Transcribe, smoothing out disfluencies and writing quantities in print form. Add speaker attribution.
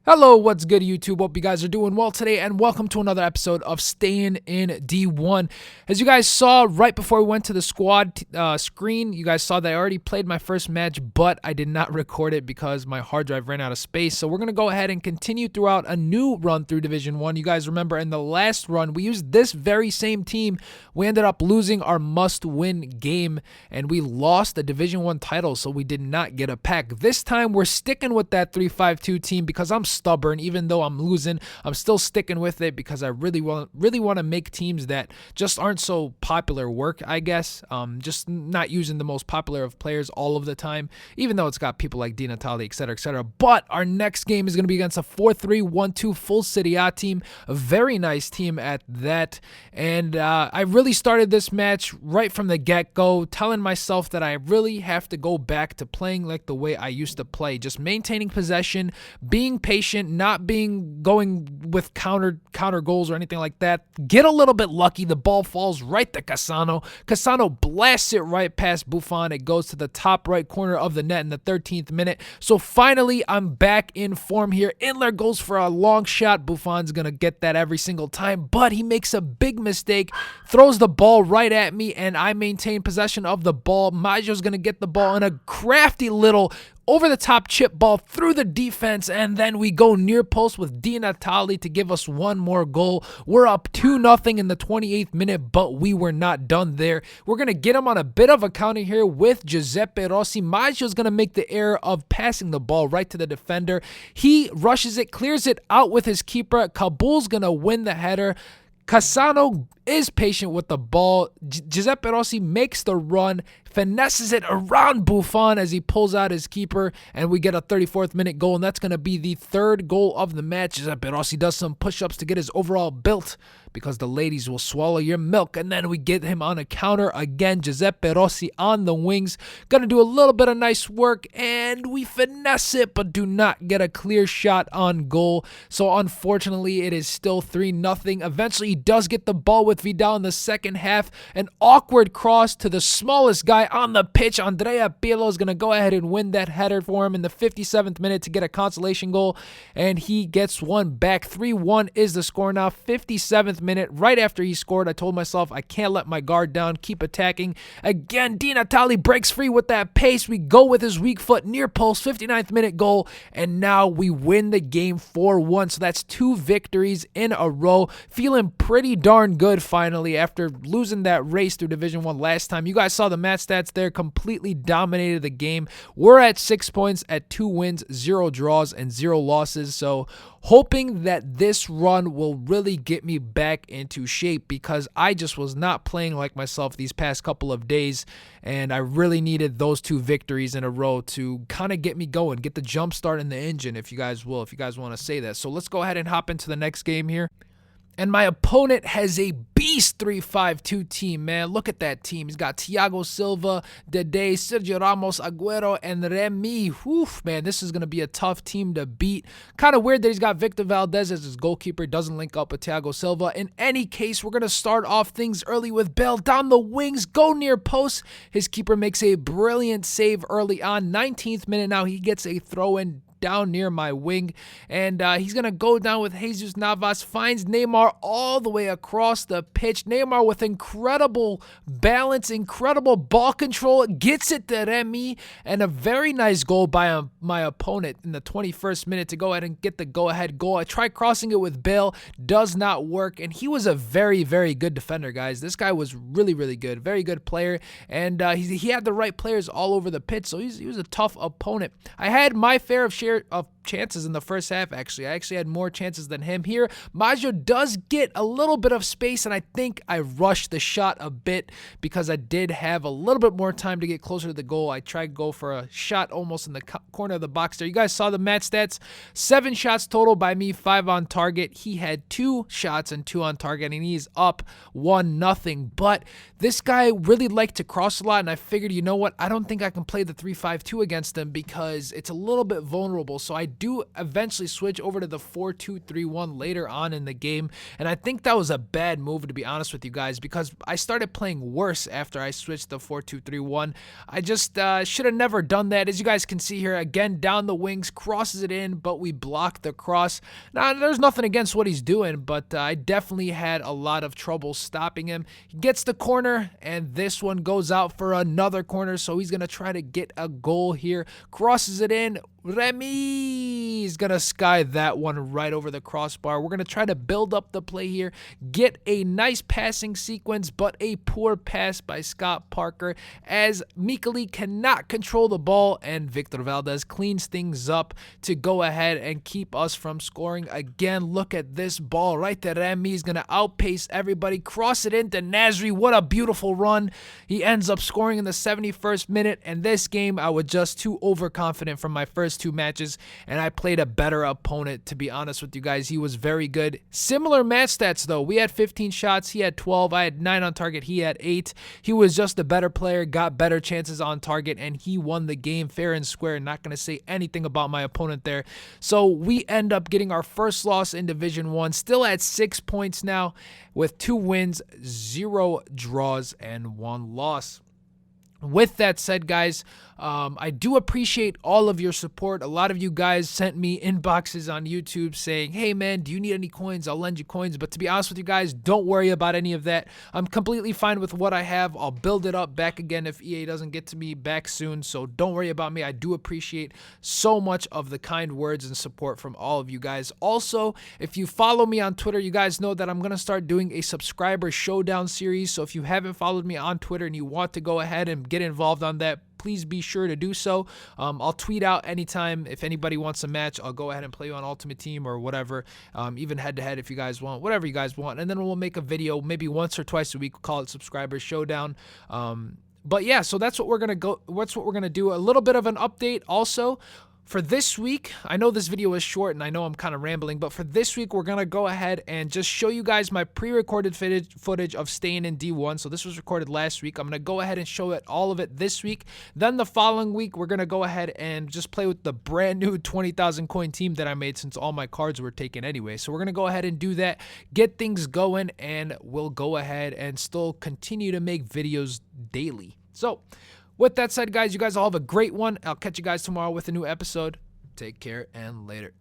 Speaker 1: Hello, what's good, YouTube? Hope you guys are doing well today, and welcome to another episode of Staying in D1. As you guys saw right before we went to the squad screen, you guys saw that I already played my first match, but I did not record it because my hard drive ran out of space. So we're going to go ahead and continue throughout a new run through Division 1. You guys remember in the last run, we used this very same team. We ended up losing our must-win game, and we lost the Division 1 title, so we did not get a pack. This time, we're sticking with that 3-5-2 team because I'm stubborn. Even though I'm losing, I'm still sticking with it because I really want to make teams that just aren't so popular work, I guess. Just not using the most popular of players all of the time, even though it's got people like Di Natale, etc., etc. But our next game is going to be against a 4-3-1-2 full Serie A team, a very nice team at that. And I really started this match right from the get-go, telling myself that I really have to go back to playing like the way I used to play, just maintaining possession, being patient, not going with counter goals or anything like that. Get a little bit lucky. The ball falls right to Cassano. Cassano blasts it right past Buffon. It goes to the top right corner of the net in the 13th minute. So finally, I'm back in form here. Inler goes for a long shot. Buffon's going to get that every single time, but he makes a big mistake, throws the ball right at me, and I maintain possession of the ball. Maggio's going to get the ball in a crafty little over-the-top chip ball through the defense, and then we go near post with Di Natale to give us one more goal. We're up 2-0 in the 28th minute, but we were not done there. We're going to get him on a bit of a counter here with Giuseppe Rossi. Maggio's going to make the error of passing the ball right to the defender. He rushes it, clears it out with his keeper. Kabul's going to win the header. Cassano is patient with the ball. Giuseppe Rossi makes the run, finesses it around Buffon as he pulls out his keeper, and we get a 34th minute goal, and that's going to be the third goal of the match. Giuseppe Rossi does some push-ups to get his overall built because the ladies will swallow your milk, and then we get him on a counter again. Giuseppe Rossi on the wings, going to do a little bit of nice work, and we finesse it, but do not get a clear shot on goal. So unfortunately, it is still 3-0. Eventually, he does get the ball with Vidal in the second half. An awkward cross to the smallest guy on the pitch. Andrea Pirlo is going to go ahead and win that header for him in the 57th minute to get a consolation goal, and he gets one back. 3-1 is the score now. 57th minute, right after he scored, I told myself I can't let my guard down, keep attacking. Again, Di Natale breaks free with that pace. We go with his weak foot near post, 59th minute goal, and now we win the game 4-1. So that's 2 victories in a row. Feeling pretty darn good finally after losing that race through Division 1 last time. You guys saw the match stats there, completely dominated the game. We're at 6 points at 2 wins, 0 draws, and 0 losses. So hoping that this run will really get me back into shape because I just was not playing like myself these past couple of days, and I really needed those 2 victories in a row to kind of get me going, get the jump start in the engine, if you guys will, if you guys want to say that. So let's go ahead and hop into the next game here. And my opponent has a beast 3-5-2 team, man. Look at that team. He's got Thiago Silva, Dede, Sergio Ramos, Agüero, and Remy. Oof, man, this is going to be a tough team to beat. Kind of weird that he's got Victor Valdez as his goalkeeper. Doesn't link up with Thiago Silva. In any case, we're going to start off things early with Bale down the wings, go near post. His keeper makes a brilliant save early on. 19th minute now, he gets a throw-in down near my wing, and he's gonna go down with Jesus Navas, finds Neymar all the way across the pitch. Neymar with incredible balance, incredible ball control, gets it to Remy, and a very nice goal by my opponent in the 21st minute to go ahead and get the go-ahead goal. I tried crossing it with Bale, does not work, and he was a very, very good defender, guys. This guy was really, really good, very good player, and he had the right players all over the pitch, so he was a tough opponent. I had my fair share of chances in the first half, actually. I actually had more chances than him here. Maggio does get a little bit of space, and I think I rushed the shot a bit because I did have a little bit more time to get closer to the goal. I tried to go for a shot almost in the corner of the box there. You guys saw the match stats. 7 shots total by me, 5 on target. He had 2 shots and 2 on target, and he's up 1-0. But this guy really liked to cross a lot, and I figured, you know what? I don't think I can play the 3-5-2 against him because it's a little bit vulnerable. So I do eventually switch over to the 4-2-3-1 later on in the game, and I think that was a bad move, to be honest with you guys, because I started playing worse after I switched to 4-2-3-1. I just should have never done that. As you guys can see here, again, down the wings, crosses it in, but we blocked the cross. Now, there's nothing against what he's doing, but I definitely had a lot of trouble stopping him. He gets the corner, and this one goes out for another corner, so he's going to try to get a goal here. Crosses it in. Remy is going to sky that one right over the crossbar. We're going to try to build up the play here, get a nice passing sequence, but a poor pass by Scott Parker as Mikali cannot control the ball, and Victor Valdez cleans things up to go ahead and keep us from scoring again. Look at this ball right there. Remy is going to outpace everybody, cross it into Nasri. What a beautiful run. He ends up scoring in the 71st minute, and this game I was just too overconfident from my first two matches, and I played a better opponent, to be honest with you guys. He was very good. Similar match stats though. We had 15 shots, he had 12. I had 9 on target, he had 8. He was just a better player, got better chances on target, and he won the game fair and square. Not going to say anything about my opponent there. So we end up getting our first loss in Division 1, still at 6 points now with 2 wins, 0 draws, and 1 loss. With that said, guys, I do appreciate all of your support. A lot of you guys sent me inboxes on YouTube saying, hey man, do you need any coins? I'll lend you coins. But to be honest with you guys, don't worry about any of that. I'm completely fine with what I have. I'll build it up back again if EA doesn't get to me back soon. So don't worry about me. I do appreciate so much of the kind words and support from all of you guys. Also, if you follow me on Twitter, you guys know that I'm going to start doing a subscriber showdown series. So if you haven't followed me on Twitter and you want to go ahead and get involved on that, please be sure to do so. I'll tweet out anytime if anybody wants a match. I'll go ahead and play you on Ultimate Team or whatever, even head-to-head if you guys want, whatever you guys want. And then we'll make a video maybe once or twice a week, call it Subscriber Showdown. But yeah, so that's what we're gonna do. A little bit of an update also. For this week, I know this video is short and I know I'm kind of rambling, but for this week, we're going to go ahead and just show you guys my pre-recorded footage of Stayin in D1. So this was recorded last week. I'm going to go ahead and show it, all of it this week. Then the following week, we're going to go ahead and just play with the brand new 20,000 coin team that I made since all my cards were taken anyway. So we're going to go ahead and do that, get things going, and we'll go ahead and still continue to make videos daily. So with that said, guys, you guys all have a great one. I'll catch you guys tomorrow with a new episode. Take care and later.